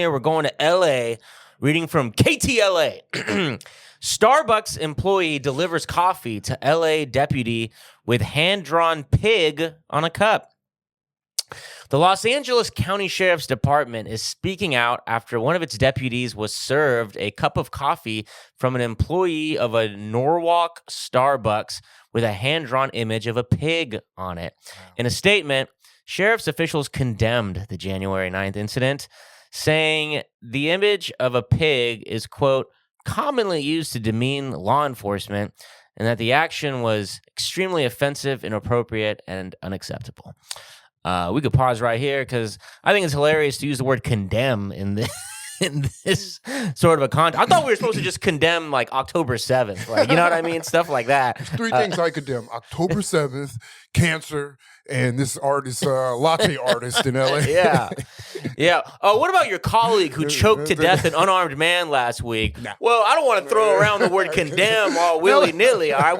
Here we're going to LA, reading from KTLA. Starbucks employee delivers coffee to LA deputy with hand-drawn pig on a cup. The Los Angeles County Sheriff's Department is speaking out after one of its deputies was served a cup of coffee from an employee of a Norwalk Starbucks with a hand-drawn image of a pig on it. In a statement, sheriff's officials condemned the January 9th incident, saying the image of a pig is, quote, commonly used to demean law enforcement, and that the action was extremely offensive, inappropriate, and unacceptable. We could pause right here because I think it's hilarious to use the word condemn in this sort of a context. I thought we were supposed to just condemn like October 7th, like, you know what I mean? Stuff like that. There's three things I condemn: October 7th, cancer, and this artist, latte artist in LA. Yeah. Oh, what about your colleague who choked to death an unarmed man last week? Nah. Well, I don't want to throw around the word condemn all willy-nilly, all right?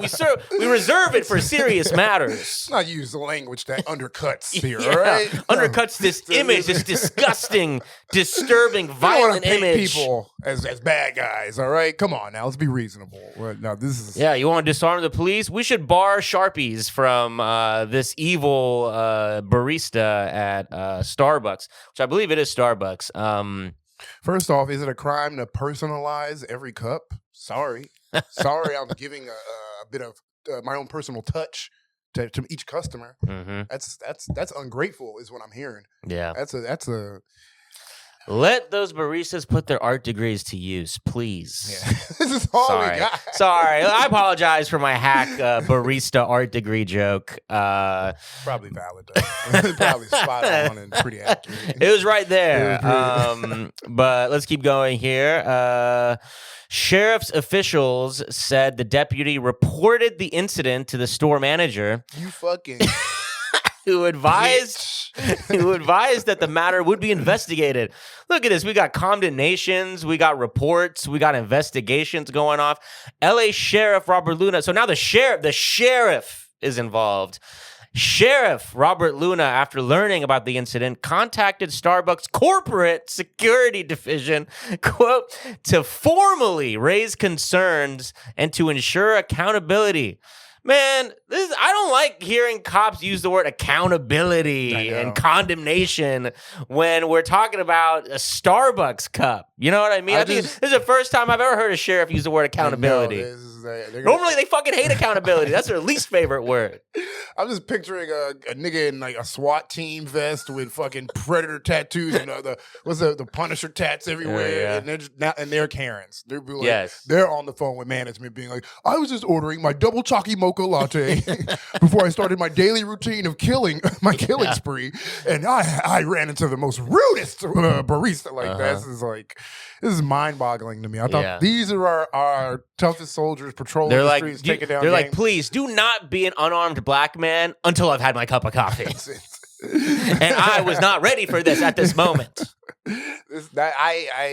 We reserve it for serious matters. Let's not use the language that undercuts here, Yeah, all right? undercuts this image, this disgusting, disturbing, violent paint image. people as bad guys, all right? Come on now, let's be reasonable. Now, this is... Yeah, you want to disarm the police? We should bar Sharpies from this evil barista at Starbucks, which I believe it is Starbucks. First off, is it a crime to personalize every cup? Sorry, I'm giving a bit of my own personal touch to each customer. Mm-hmm. That's ungrateful, is what I'm hearing. Yeah, that's a. Let those baristas put their art degrees to use, please. Yeah. This is all Sorry. we got. Sorry, I apologize for my hack barista art degree joke. Probably valid, though. Probably spot on and pretty accurate. It was right there. But let's keep going here. Sheriff's officials said the deputy reported the incident to the store manager. You fucking... who advised that the matter would be investigated. Look at this. We got condemnations. We got reports. We got investigations going off. L.A. Sheriff Robert Luna. So now the sheriff is involved. Sheriff Robert Luna, after learning about the incident, contacted Starbucks corporate security division, quote, to formally raise concerns and to ensure accountability. Man, I don't like hearing cops use the word accountability and condemnation when we're talking about a Starbucks cup. You know what I mean? I think this is the first time I've ever heard a sheriff use the word accountability. Normally, they fucking hate accountability. That's their least favorite word. I'm just picturing a nigga in like a SWAT team vest with fucking Predator tattoos and the Punisher tats everywhere, and they're Karens. They're like, they're on the phone with management, being like, "I was just ordering my double chalky mocha latte before I started my daily routine of killing spree, and I ran into the most rudest barista like that." This is mind-boggling to me. I thought these are our toughest soldiers patrolling the streets, taking down gangs. Like, please do not be an unarmed black man until I've had my cup of coffee. And I was not ready for this at this moment. The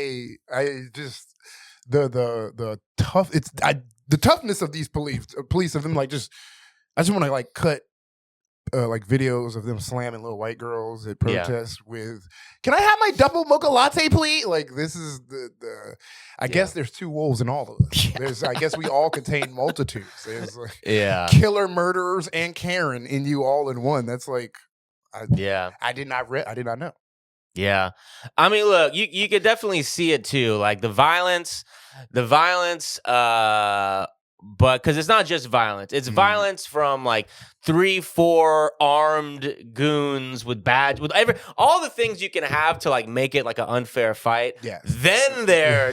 toughness of these police of them I just want to like cut like videos of them slamming little white girls at protests with, "Can I have my double mocha latte, please?" Like, this is I guess there's two wolves in all of us. I guess we all contain multitudes. There's like killer, murderers, and Karen in you all in one. That's like, I did not know. Yeah. I mean, look, you could definitely see it too. Like the violence, but because it's not just violence, it's violence from like 3-4 armed goons with badge, with all the things you can have to like make it like an unfair fight. Yes. Then they're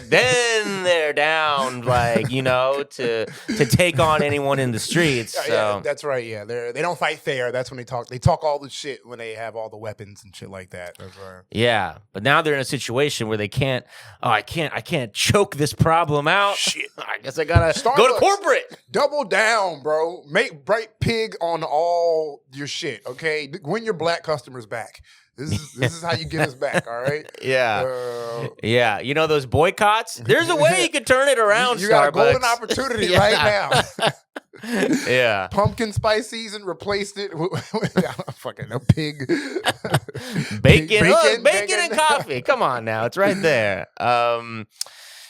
down, like, you know, to take on anyone in the streets. So. Yeah, that's right. Yeah, they don't fight fair. That's when they talk all the shit when they have all the weapons and shit like that. That's right. Yeah, but now they're in a situation where they can't. Oh, I can't choke this problem out. Shit. I guess I gotta go to corporate. Double down, bro. Make bright pig on all your shit. Okay, win your black customers back. This is how you get us back. All right. Yeah. You know those boycotts? There's a way you could turn it around. You Starbucks. got a golden opportunity right now. Yeah. Pumpkin spice season replaced it with fucking a pig. Bacon and coffee. Come on now. It's right there.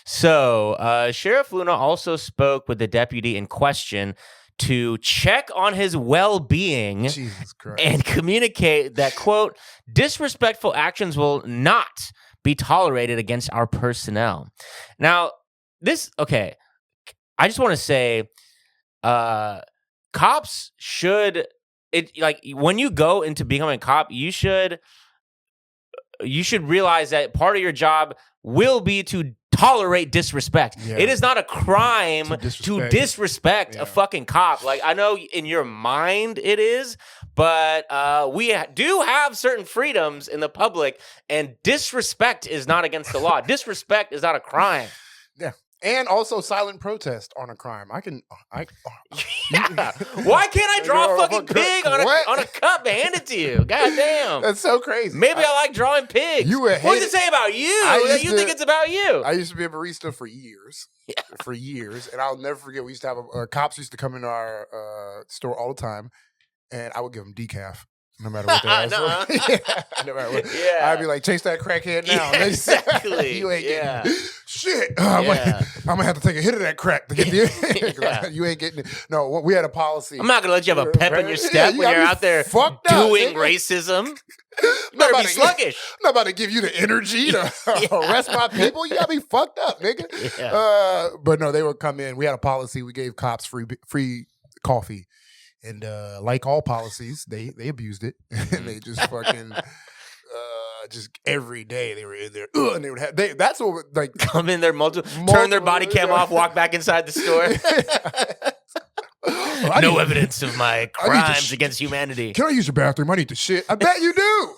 So Sheriff Luna also spoke with the deputy in question to check on his well-being and communicate that, quote, disrespectful actions will not be tolerated against our personnel. Now, I just want to say, cops should, when you go into becoming a cop, you should realize that part of your job will be to tolerate disrespect. Yeah. It is not a crime to disrespect a fucking cop. Like, I know in your mind it is, but we do have certain freedoms in the public, and disrespect is not against the law. Disrespect is not a crime. Yeah. And also silent protest on a crime. Why can't I draw a fucking pig on a cup and hand it to you? God damn. That's so crazy. Maybe I like drawing pigs. What does it say about you? You think it's about you? I used to be a barista for years. Yeah. For years. And I'll never forget, we used to have cops used to come into our store all the time, and I would give them decaf. No matter what they asked for. No matter what. Yeah. I'd be like, chase that crackhead now. Yeah, exactly. You ain't getting shit. I'm going to have to take a hit of that crack to get the You ain't getting it. No, we had a policy. I'm not going to let you have a pep in your step when you're out there doing racism. You better be sluggish. I'm not about to give you the energy to arrest my people. You got to be fucked up, nigga. Yeah. But no, they would come in. We had a policy. We gave cops free coffee. And like all policies, they abused it. And they just fucking just every day they were in there. And they would have that's what like come in there turn their body cam off, walk back inside the store. No evidence of my crimes against humanity. Can I use your bathroom? I need to shit. I bet you do.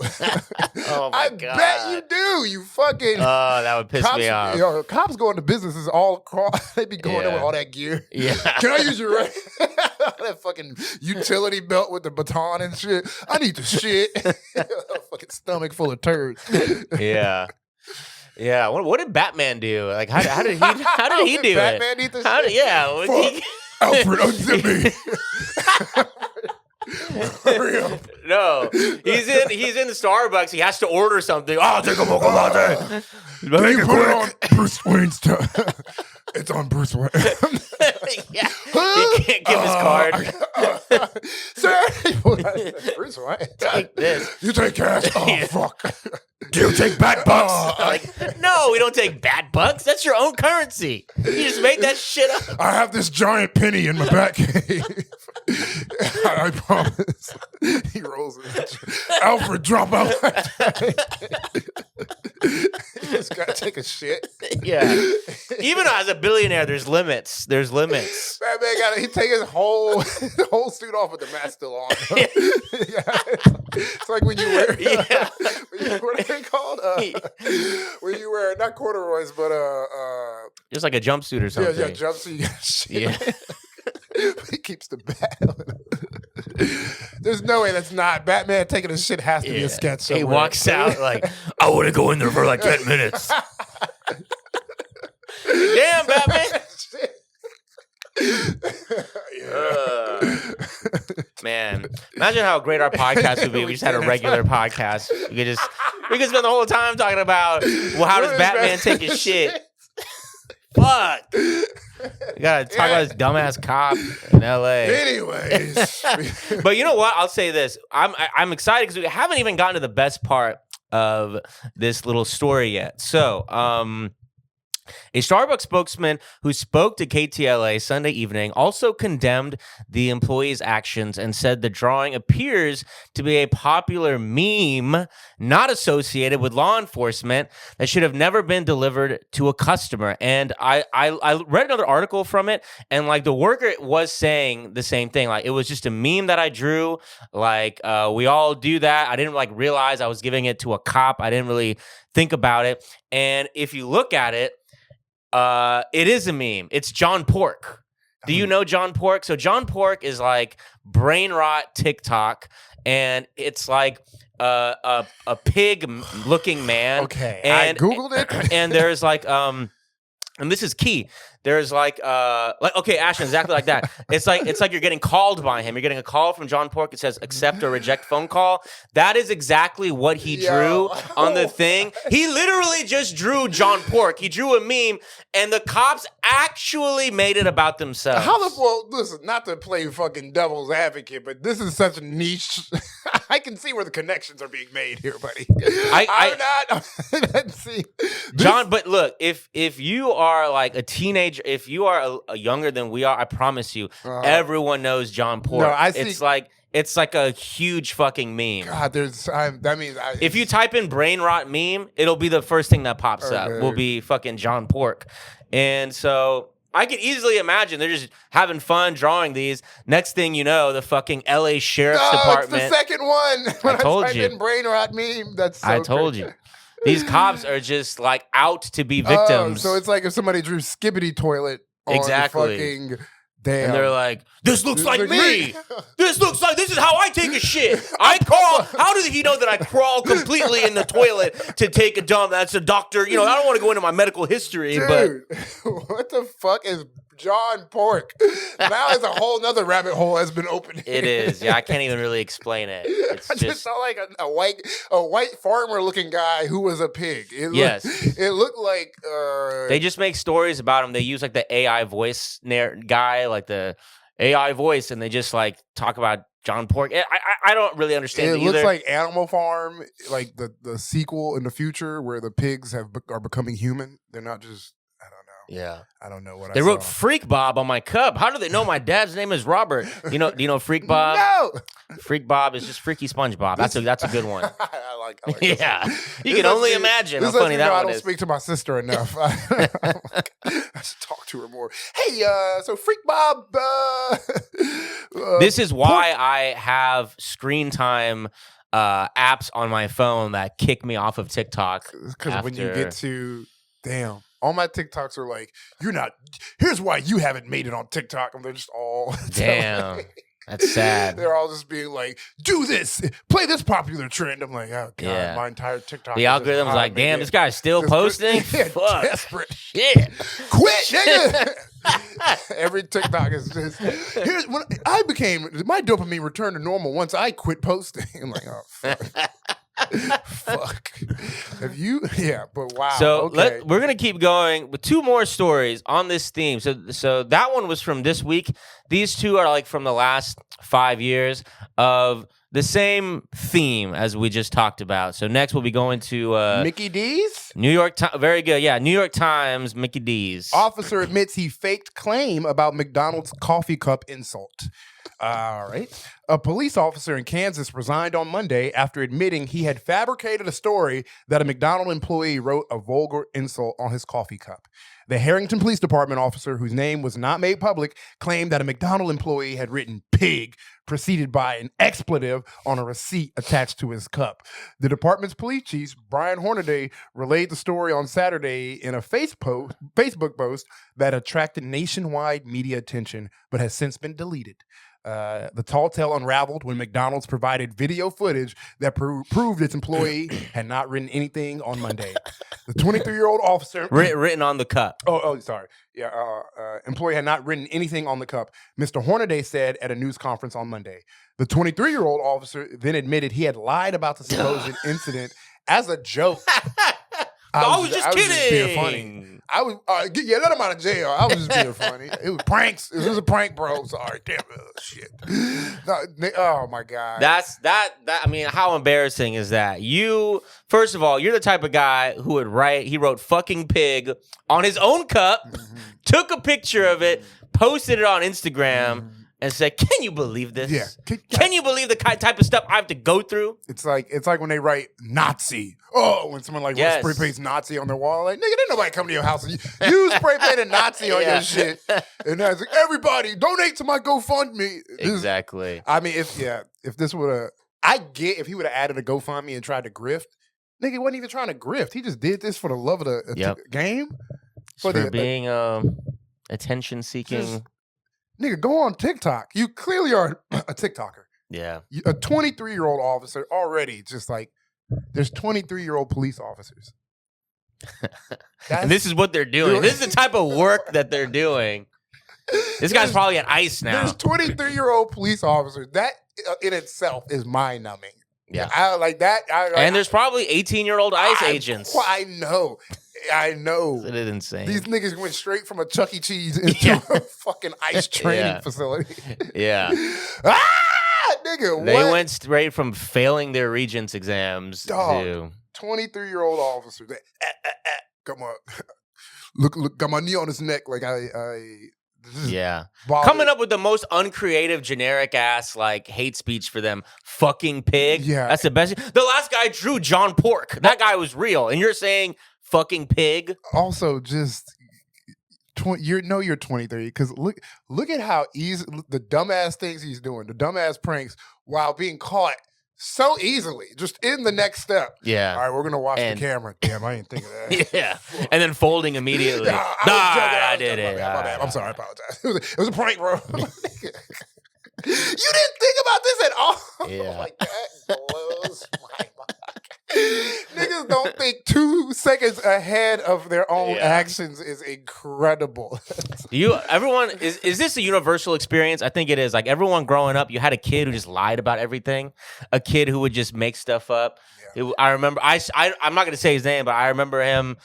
Oh my God. I bet you do. You fucking. Oh, that would piss me off. Cops go into businesses all across. They be going there with all that gear. Yeah. Can I use your that fucking utility belt with the baton and shit? I need to shit. Fucking stomach full of turds. Yeah. Yeah. What did Batman do? Like, how did he do Batman it? Batman need to shit? Yeah. Alfred, unzip me. Hurry up. No, he's in the Starbucks. He has to order something. Oh, I'll take a mocha latte. Can you put it on Bruce Wayne's It's on Bruce Wayne. Yeah, he can't give his card. Sir, Bruce Wayne. Take this. You take cash. Oh, fuck. Do you take bad bucks? No, we don't take bad bucks. That's your own currency. You just made that shit up. I have this giant penny in my back cave. I promise. He rolls it. Alfred, drop out. You just gotta take a shit. Yeah. Even as a billionaire, there's limits. There's limits. That man he take his whole suit off with the mask still on. Yeah. It's like when you wear what are they called? When you wear not corduroys, but just like a jumpsuit or something. Yeah, jumpsuit. You got shit. Yeah. But he keeps the bat. There's no way that's not Batman taking a shit. Has to be a sketch somewhere. He walks out like, I want to go in there for like 10 minutes. Damn, Batman. Man, imagine how great our podcast would be if we just had a regular podcast. We could spend the whole time talking about, well, how does Batman take his shit? Fuck. We gotta talk about this dumbass cop in LA. Anyways. But you know what? I'll say this. I'm excited because we haven't even gotten to the best part of this little story yet. So, a Starbucks spokesman who spoke to KTLA Sunday evening also condemned the employee's actions and said the drawing appears to be a popular meme not associated with law enforcement that should have never been delivered to a customer. And I read another article from it, and like the worker was saying the same thing. Like, it was just a meme that I drew. Like, we all do that. I didn't like realize I was giving it to a cop. I didn't really think about it. And if you look at it, it is a meme. It's John Pork. Do you know John Pork? So John Pork is like brain rot TikTok, and it's like a pig looking man. Okay, and I googled it, and there's like and this is key. There's like okay, Ashton, exactly like that. It's like you're getting called by him. You're getting a call from John Pork. It says accept or reject phone call. That is exactly what he drew on the thing. He literally just drew John Pork. He drew a meme, and the cops actually made it about themselves. Listen, not to play fucking devil's advocate, but this is such a niche. I can see where the connections are being made here, buddy. I'm not. See, John, but look, if you are like a teenager, if you are a younger than we are, I promise you, everyone knows John Pork. No, I see. It's like a huge fucking meme. God, if you type in brain rot meme, it'll be the first thing that pops up. Will be fucking John Pork, and so. I can easily imagine they're just having fun drawing these. Next thing you know, the fucking LA Sheriff's Department. It's the second one. When I told you. In brain rot meme. That's so I told you. These cops are just like out to be victims. So it's like if somebody drew Skibbity Toilet on exactly. Fucking damn. And they're like, this looks like me. This is how I take a shit. I crawl. How did he know that I crawl completely in the toilet to take a dump? That's a doctor. I don't want to go into my medical history. Dude, what the fuck is John Pork? Now it's a whole nother rabbit hole has been opened. It is. Yeah, I can't even really explain it. It's just saw like a white farmer looking guy who was a pig. It looked like they just make stories about him. They use like the AI voice guy, like the AI voice, and they just like talk about John Pork. I don't really understand it either. Looks like Animal Farm, like the sequel in the future where the pigs are becoming human. They're not just. Yeah, I don't know what they wrote Freak Bob on my cup. How do they know my dad's name is Robert? Do you know Freak Bob? No, Freak Bob is just Freaky SpongeBob. That's a good one. I like yeah, you can only imagine how funny that one is. I don't speak to my sister enough. I should talk to her more. Hey, so Freak Bob. This is why I have screen time apps on my phone that kick me off of TikTok. Because when you get to all my TikToks are like, here's why you haven't made it on TikTok. And they're just all. Damn. That's sad. They're all just being like, do this, play this popular trend. I'm like, oh, God, my entire TikTok. The algorithm's like, damn, this guy's still posting? Fuck. Desperate. Shit. Quit, nigga. Every TikTok is just, when my dopamine returned to normal once I quit posting. I'm like, oh, fuck. Fuck. But wow. So we're gonna keep going with two more stories on this theme. So that one was from this week. These two are like from the last 5 years of the same theme as we just talked about. So next we'll be going to Mickey D's? New York Times. Very good. Yeah, New York Times, Mickey D's. Officer admits he faked claim about McDonald's coffee cup insult. All right. A police officer in Kansas resigned on Monday after admitting he had fabricated a story that a McDonald's employee wrote a vulgar insult on his coffee cup. The Harrington Police Department officer, whose name was not made public, claimed that a McDonald's employee had written pig, preceded by an expletive on a receipt attached to his cup. The department's police chief, Brian Hornaday, relayed the story on Saturday in a Facebook post that attracted nationwide media attention, but has since been deleted. The tall tale unraveled when McDonald's provided video footage that proved its employee had not written anything on Monday. The 23-year-old officer... Written on the cup. Oh, sorry. Yeah, employee had not written anything on the cup. Mr. Hornaday said at a news conference on Monday. The 23-year-old officer then admitted he had lied about the supposed incident as a joke. I was just kidding. Just being funny. I was let him out of jail. I was just being funny. It was pranks. It was a prank, bro. Sorry, damn shit. No, oh my God. That's that. I mean, how embarrassing is that? First of all, you're the type of guy who would write. He wrote "fucking pig" on his own cup, took a picture of it, posted it on Instagram. And said, "Can you believe this? Yeah. Can you believe the type of stuff I have to go through?" It's like when they write Nazi. Oh, when someone spray paints Nazi on their wall, like, nigga, didn't nobody come to your house and you spray painted Nazi on your shit. And that's like, everybody donate to my GoFundMe. Exactly. I mean, if this would have, if he would have added a GoFundMe and tried to grift, nigga, he wasn't even trying to grift. He just did this for the love of the game. For being attention seeking. Nigga, go on TikTok. You clearly are a TikToker. Yeah. A 23-year-old officer already just like, there's 23-year-old police officers. And this is what they're doing. This is the type of work that they're doing. This guy's probably at ICE now. There's 23-year-old police officers. That in itself is mind-numbing. Yeah. I like that. And there's probably 18-year-old ICE agents. I know. It is insane. These niggas went straight from a Chuck E. Cheese into a fucking ICE training facility. Yeah. Nigga, they went straight from failing their regents exams to 23-year-old officers. Come on. Look, got my knee on his neck. Like coming up with the most uncreative, generic ass like hate speech for them. Fucking pig. Yeah. That's the best. The last guy drew John Pork. That guy was real. And you're saying fucking pig? Also, just you're 23 because look at how easy the dumbass things he's doing, the dumbass pranks while being caught so easily, just in the next step. Yeah. All right, we're gonna watch the camera. Damn, I didn't think of that. Yeah. And then folding immediately. I did it. My bad. I'm sorry. I apologize. It was a prank, bro. You didn't think about this at all. Yeah. Like that blows my mind. Niggas don't think 2 seconds ahead of their own actions is incredible. Everyone is this a universal experience? I think it is. Like everyone growing up, you had a kid who just lied about everything, a kid who would just make stuff up. Yeah. I remember. I'm not gonna say his name, but I remember him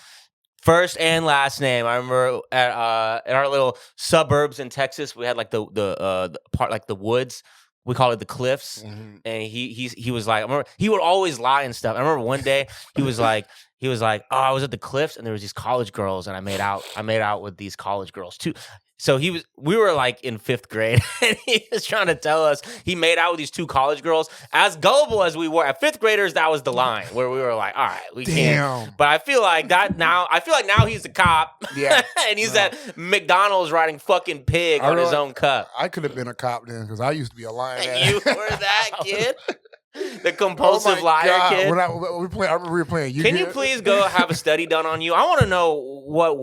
first and last name. I remember at our little suburbs in Texas, we had like the part like the woods. We call it the cliffs, and he was like, I remember he would always lie and stuff. I remember one day he was like, oh, I was at the cliffs and there was these college girls and I made out with these college girls too. So we were like in 5th grade and he was trying to tell us he made out with these 2 college girls. As gullible as we were, at 5th graders, that was the line where we were like, all right, we can't. But I feel like now he's a cop. Yeah. And he's at McDonald's riding fucking pig on his own cup. I could have been a cop then because I used to be a lion. You were that kid? The compulsive liar kid. I remember we were playing Yu-Gi-Oh. Can you please go have a study done on you? I want to know what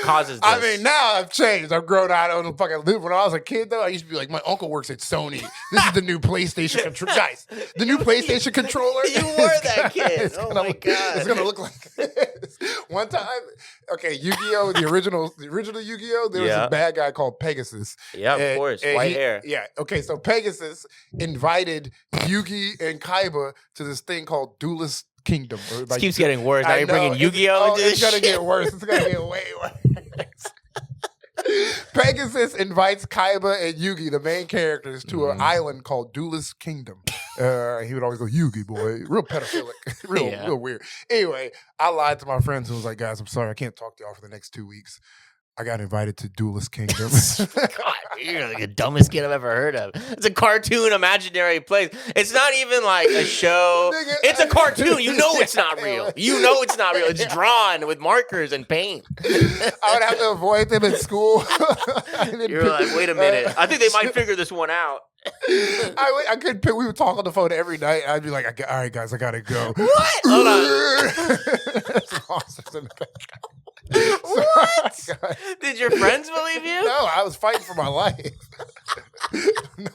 causes this. I mean, now I've changed. I've grown out of the fucking loop. When I was a kid, though, I used to be like, my uncle works at Sony. This is the new PlayStation controller. Guys, the new PlayStation controller. You were that kid. Oh my God. It's gonna look like this. One time, okay, Yu-Gi-Oh, the original Yu-Gi-Oh, there was a bad guy called Pegasus. Yeah, of course. White hair. Yeah. Okay, so Pegasus invited Yugi and Kaiba to this thing called Duelist Kingdom. This keeps getting worse. Now you're bringing Yu-Gi-Oh into this shit. It's gonna get worse. It's gonna get way worse. Pegasus invites Kaiba and Yugi, the main characters, to an island called Duelist Kingdom. He would always go, Yugi, boy. Real pedophilic. Real weird. Anyway, I lied to my friends and was like, guys, I'm sorry. I can't talk to y'all for the next 2 weeks. I got invited to Duelist Kingdom. God, you're like the dumbest kid I've ever heard of. It's a cartoon imaginary place. It's not even like a show. It's a cartoon. You know it's not real. You know it's not real. It's drawn with markers and paint. I would have to avoid them in school. You're like, wait a minute. I think they might figure this one out. I couldn't pick. We would talk on the phone every night. I'd be like, all right, guys, I gotta go. What? Hold on. What? Did your friends believe you? No, I was fighting for my life.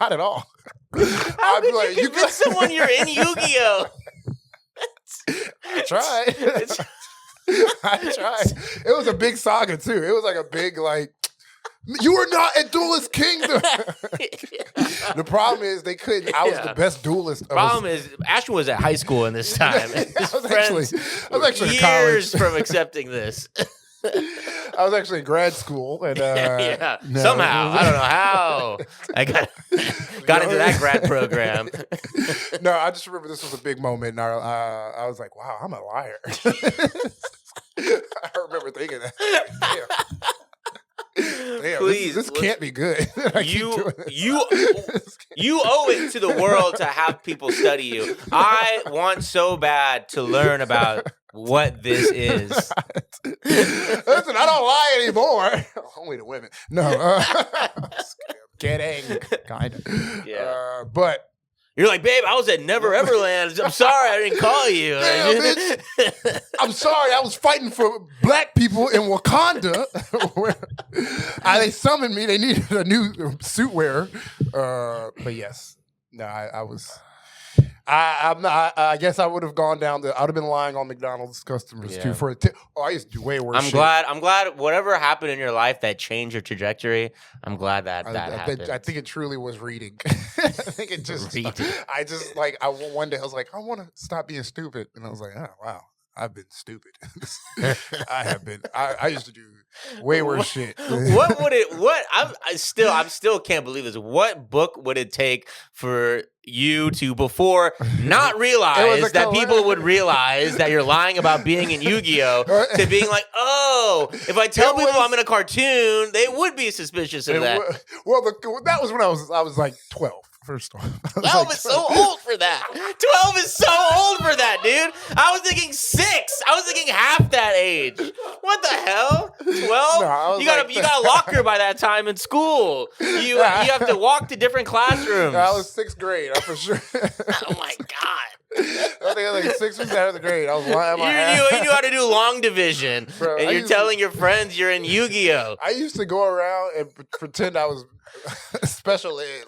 Not at all. How could you convince someone you're in Yu-Gi-Oh? I tried. It was a big saga too. It was like a big you were not at Duelist Kingdom. The problem is they couldn't. I was the best duelist. The problem is Ashton was at high school in this time. I was actually in college. Years from accepting this. I was actually in grad school, and no, somehow I don't know how I got into that grad program. No, I just remember this was a big moment, and I was like, "Wow, I'm a liar." I remember thinking that. Damn, please, this can't be good. You owe it to the world to have people study you. I want so bad to learn about what this is. Listen, I don't lie anymore. Only to women. No. Kidding. Kind of. Yeah. But you're like, babe, I was at Never Everland. I'm sorry I didn't call you. Damn, bitch. I'm sorry. I was fighting for black people in Wakanda. They summoned me. They needed a new suit wearer. But yes. No, I was I'm not. I guess I would have gone down. I would have been lying on McDonald's customers too for a tip. Oh, I used to do way worse. I'm glad. Whatever happened in your life that changed your trajectory. I'm glad that happened. I think it truly was reading. I think it just. Reading. One day I was like, I want to stop being stupid, and I was like, oh wow. I've been stupid. I have been. I used to do way worse shit. I still can't believe this. What book would it take for you to, before not realize that people would realize that you're lying about being in Yu-Gi-Oh, to being like, oh, if I tell people I'm in a cartoon, they would be suspicious of that. That was when I was like 12. First off, 12 is so old for that. 12 is so old for that, dude. I was thinking 6. I was thinking half that age. What the hell? 12? No, you got a locker by that time in school. You have to walk to different classrooms. I was 6th grade, I'm for sure. Oh my god. I think I was like 6th or 7th grade. I was lying my ass. You knew how to do long division. Bro, and you're telling your friends you're in Yu-Gi-Oh. I used to go around and pretend I was special ed.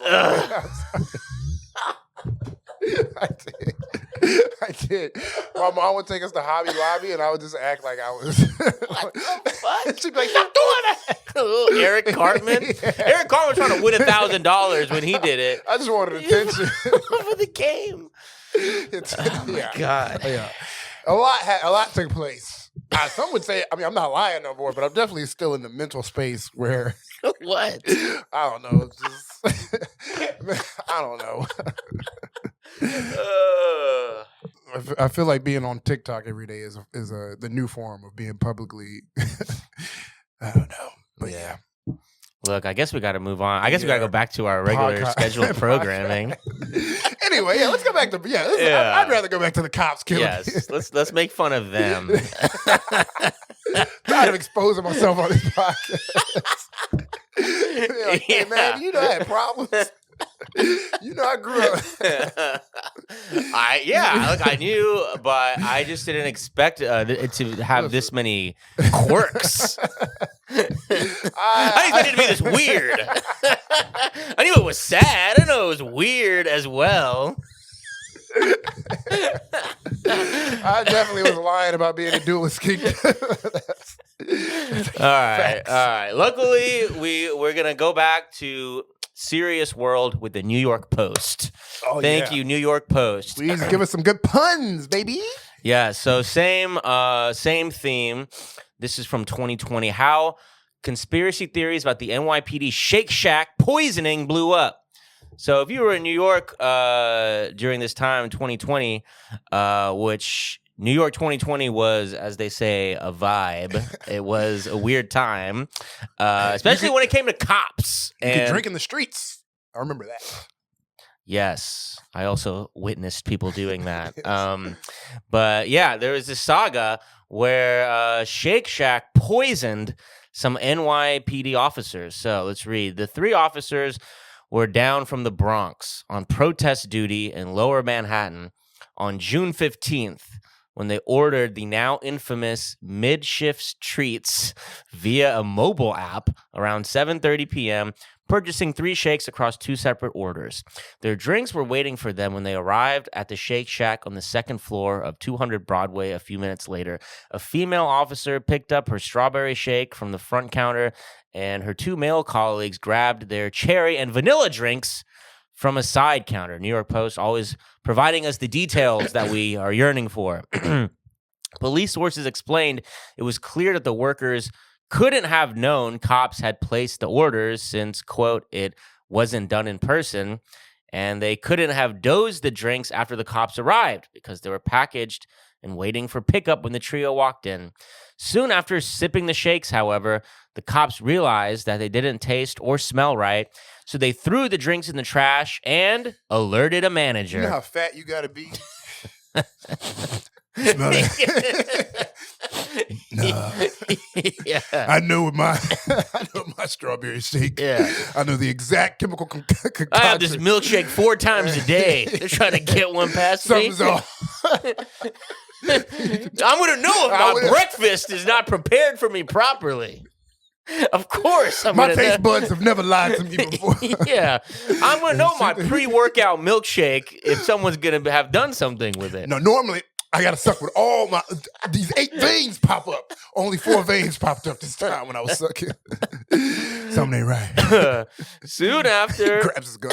I did. My mom would take us to Hobby Lobby, and I would just act like I was. What the fuck? She'd be like, "Stop doing that." Eric Cartman. Yeah. Eric Cartman was trying to win $1,000 when he did it. I just wanted attention for the game. Oh my god! Yeah, a lot took place. Some would say, I mean, I'm not lying no more, but I'm definitely still in the mental space where. What? I don't know. It's just, I don't know. I feel like being on TikTok every day is the new form of being publicly. I don't know, but yeah. Look, I guess we got to move on. I guess we got to go back to our regular scheduled programming. Anyway, let's go back to I'd rather go back to the cops killing. Yes, let's make fun of them. Tired of exposing myself on this podcast. Like, hey man, you know I had problems. You know I grew up. I knew, but I just didn't expect it to have this many quirks. I didn't expect it to be this weird. I knew it was sad. I didn't know it was weird as well. I definitely was lying about being a duelist king. All right. Luckily, we're gonna go back to serious world with the New York Post. Thank you, New York Post. Please give us some good puns, baby. Yeah. So same theme. This is from 2020. How conspiracy theories about the NYPD Shake Shack poisoning blew up. So if you were in New York during this time, 2020, which New York 2020 was, as they say, a vibe. It was a weird time, especially when it came to cops. You could drink in the streets. I remember that. Yes, I also witnessed people doing that. But yeah, there was this saga where Shake Shack poisoned some NYPD officers. So let's read. The 3 officers were down from the Bronx on protest duty in Lower Manhattan on June 15th when they ordered the now infamous mid-shift treats via a mobile app around 7:30 p.m., purchasing 3 shakes across 2 separate orders. Their drinks were waiting for them when they arrived at the Shake Shack on the 2nd floor of 200 Broadway a few minutes later. A female officer picked up her strawberry shake from the front counter, and her 2 male colleagues grabbed their cherry and vanilla drinks from a side counter. New York Post always providing us the details that we are yearning for. Police sources explained it was clear that the workers couldn't have known cops had placed the orders since, quote, it wasn't done in person, and they couldn't have dosed the drinks after the cops arrived because they were packaged and waiting for pickup when the trio walked in. Soon after sipping the shakes, however, the cops realized that they didn't taste or smell right, so they threw the drinks in the trash and alerted a manager. You know how fat you gotta be? Smell it. No. Yeah. I know my strawberry shake. Yeah. I know the exact chemical concoction. I have this milkshake 4 times a day. They're trying to get one past me. Something's off. I'm going to know if my breakfast is not prepared for me properly. Of course. My taste buds have never lied to me before. Yeah. I'm going to know my pre-workout milkshake if someone's going to have done something with it. No, normally I got to suck with all these 8 veins pop up. Only 4 veins popped up this time when I was sucking. Something ain't right. Soon after. Grabs his gun.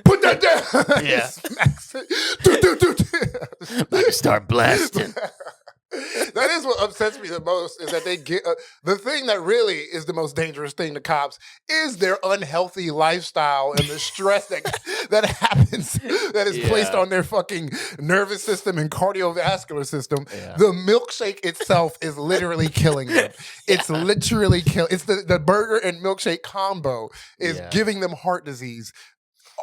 Put that down. Yeah. Smacks it. About to start blasting. That is what upsets me the most, is that they get the thing that really is the most dangerous thing to cops is their unhealthy lifestyle and the stress that happens, that is placed on their fucking nervous system and cardiovascular system. Yeah. The milkshake itself is literally killing them. It's literally it's the burger and milkshake combo is giving them heart disease.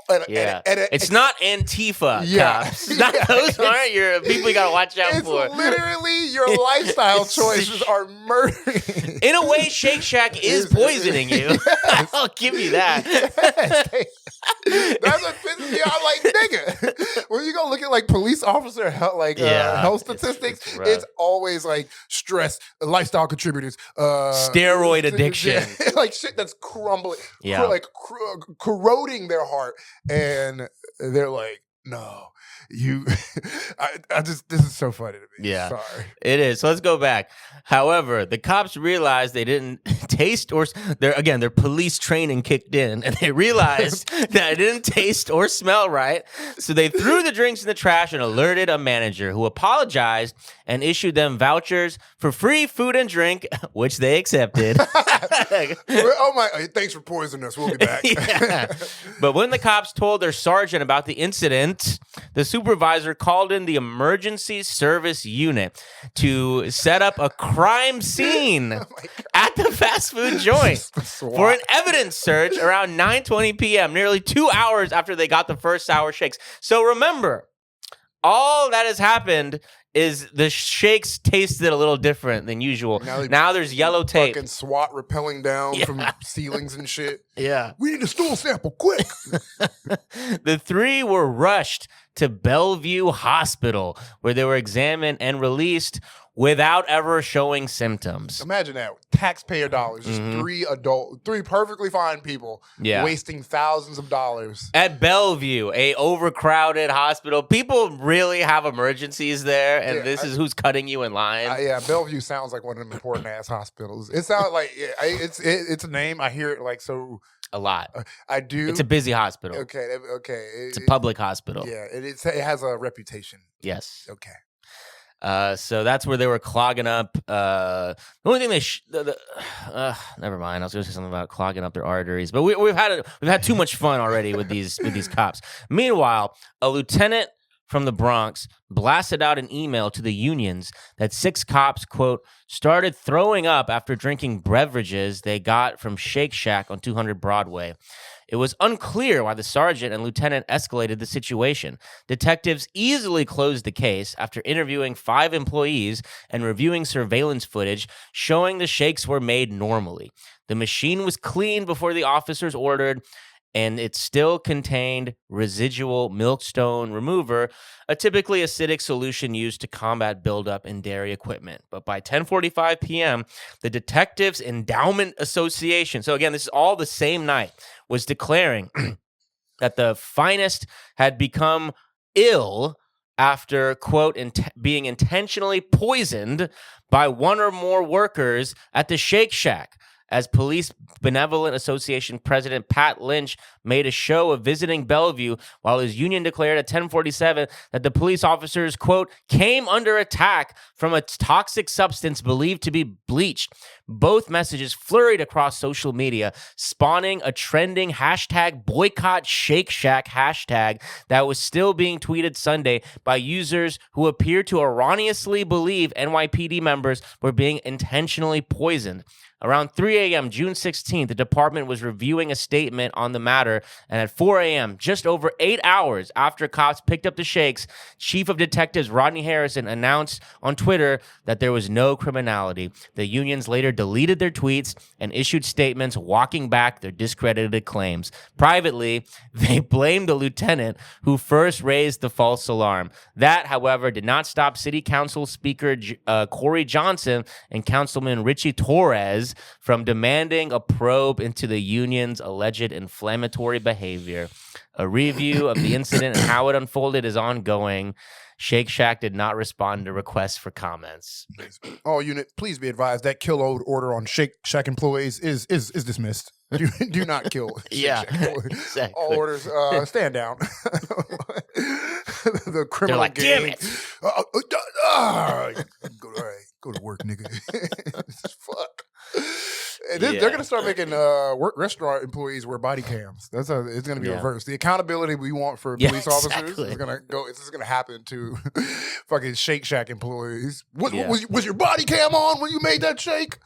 It's not Antifa cops. Those aren't your people you gotta watch out for. It's literally your lifestyle choices are murdering. In a way, Shake Shack is poisoning you. Yes. I'll give you that. Yes. That's what pisses me off. Like, nigga, when you go look at like police officer health statistics, it's always like stress, lifestyle contributors, steroid addiction, like shit that's crumbling, corroding their heart. And they're like, no, this is so funny to me. Yeah, sorry. It is. So let's go back. However, the cops realized they didn't taste their police training kicked in, and they realized that it didn't taste or smell right. So they threw the drinks in the trash and alerted a manager, who apologized and issued them vouchers for free food and drink, which they accepted. Oh my! Thanks for poisoning us. We'll be back. Yeah. But when the cops told their sergeant about the incident, the supervisor called in the emergency service unit to set up a crime scene at the fast food joint for an evidence search around 9:20 p.m., nearly 2 hours after they got the first sour shakes. So remember, all that has happened is the shakes tasted a little different than usual. Now there's yellow tape. Fucking SWAT rappelling down from ceilings and shit. Yeah. We need a stool sample, quick. The 3 were rushed to Bellevue Hospital, where they were examined and released without ever showing symptoms. Imagine that. Taxpayer dollars. Just 3 perfectly fine people wasting thousands of dollars. At Bellevue, a overcrowded hospital. People really have emergencies there, and this is who's cutting you in line. Bellevue sounds like one of them important ass hospitals. It sounds like it's a name. I hear it like so a lot. I do. It's a busy hospital. Okay. It's a public hospital. Yeah, it has a reputation. Yes. Okay. So that's where they were clogging up. The only thing never mind. I was going to say something about clogging up their arteries, but we've had too much fun already with these cops. Meanwhile, a lieutenant from the Bronx blasted out an email to the unions that 6 cops, quote, started throwing up after drinking beverages they got from Shake Shack on 200 Broadway. It was unclear why the sergeant and lieutenant escalated the situation. Detectives easily closed the case after interviewing 5 employees and reviewing surveillance footage showing the shakes were made normally. The machine was cleaned before the officers ordered, and it still contained residual milkstone remover, a typically acidic solution used to combat buildup in dairy equipment. But by 10:45 p.m., the Detectives Endowment Association, so again, this is all the same night, was declaring that the finest had become ill after, quote, being intentionally poisoned by one or more workers at the Shake Shack. As Police Benevolent Association President Pat Lynch made a show of visiting Bellevue while his union declared at 10:47 that the police officers, quote, came under attack from a toxic substance believed to be bleach. Both messages flurried across social media, spawning a trending hashtag boycott Shake Shack hashtag that was still being tweeted Sunday by users who appeared to erroneously believe NYPD members were being intentionally poisoned. Around 3 a.m., June 16th, the department was reviewing a statement on the matter Twitter, and at 4 a.m., just over 8 hours after cops picked up the Sheiks, Chief of Detectives Rodney Harrison announced on Twitter that there was no criminality. The unions later deleted their tweets and issued statements walking back their discredited claims. Privately, they blamed the lieutenant who first raised the false alarm. That, however, did not stop City Council Speaker Corey Johnson and Councilman Richie Torres from demanding a probe into the union's alleged inflammatory behavior. A review of the incident and how it unfolded is ongoing. Shake Shack did not respond to requests for comments. All unit, please be advised that kill order on Shake Shack employees is dismissed. Do not kill. Yeah, exactly. All orders, stand down. The criminal. They're like, damn it. Go to work, nigga. Fuck. They're going to start making restaurant employees wear body cams. It's going to be reversed. The accountability we want for police officers is going to go. This is going to happen to fucking Shake Shack employees. Was your body cam on when you made that shake?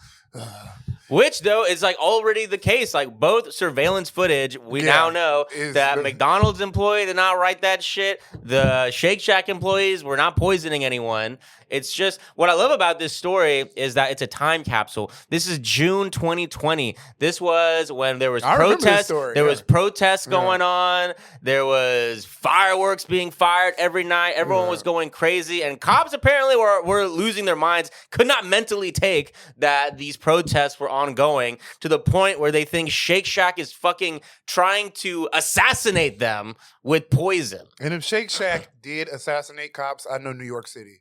Which, though, is like already the case. Like both surveillance footage, we now know that McDonald's employee did not write that shit. The Shake Shack employees were not poisoning anyone. It's just what I love about this story is that it's a time capsule. This is June 2020. This was when there was protests. There was protests going on. There was fireworks being fired every night. Everyone was going crazy, and cops apparently were losing their minds. Could not mentally take that these protests were ongoing to the point where they think Shake Shack is fucking trying to assassinate them with poison. And if Shake Shack did assassinate cops, I know New York City.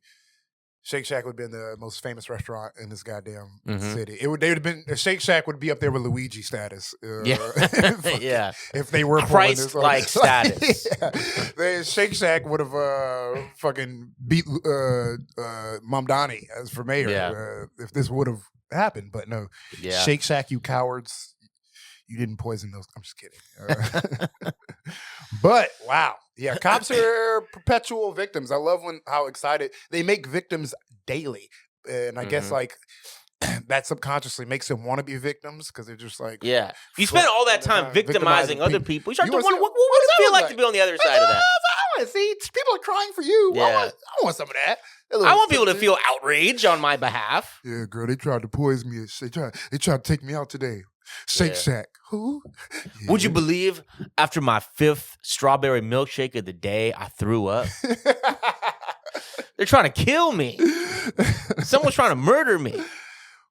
Shake Shack would have been the most famous restaurant in this goddamn city. They would have been. Shake Shack would be up there with Luigi status. If they were Christ-like status. Shake Shack would have fucking beat Mamdani as for mayor if this would have happened. But no, Shake Shack, you cowards. You didn't poison those. I'm just kidding. But wow. Yeah, cops are perpetual victims. I love how excited they make victims daily. And I guess like that subconsciously makes them want to be victims because they're just like, you spend all that time victimizing other people. You start to wonder, what would it feel like to be on the other side of that? I want to see people are crying for you. I want some of that. I want people to feel outrage on my behalf. Yeah, girl, they tried to poison me. They tried to take me out today. Shake Shack. Who? Yeah. Would you believe after my 5th strawberry milkshake of the day, I threw up? They're trying to kill me. Someone's trying to murder me.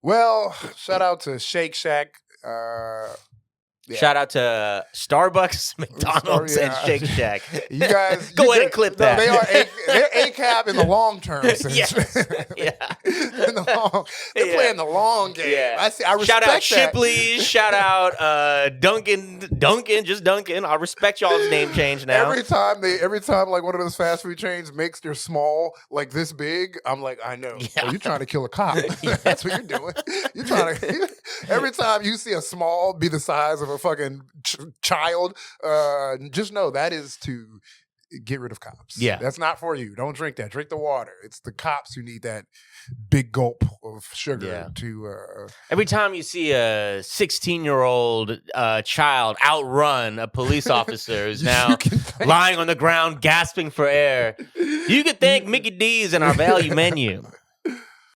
Well, shout out to Shake Shack. Shout out to Starbucks, McDonald's, and Shake Shack. You guys go ahead and clip that. They're ACAB in the long term. Yes. They're playing the long game. Yeah. I respect shout out that. Shipley. Shout out Duncan, just Duncan. I respect y'all's name change now. Every time like one of those fast food chains makes their small like this big, I'm like, I know. Yeah. Oh, you're trying to kill a cop. That's what you're doing. You're trying to. Every time you see a small be the size of a fucking child, just know that is to get rid of cops. Yeah. That's not for you. Don't drink that. Drink the water. It's the cops who need that big gulp of sugar to... Every time you see a 16-year-old child outrun a police officer who's now lying on the ground gasping for air, you can thank Mickey D's in our value menu.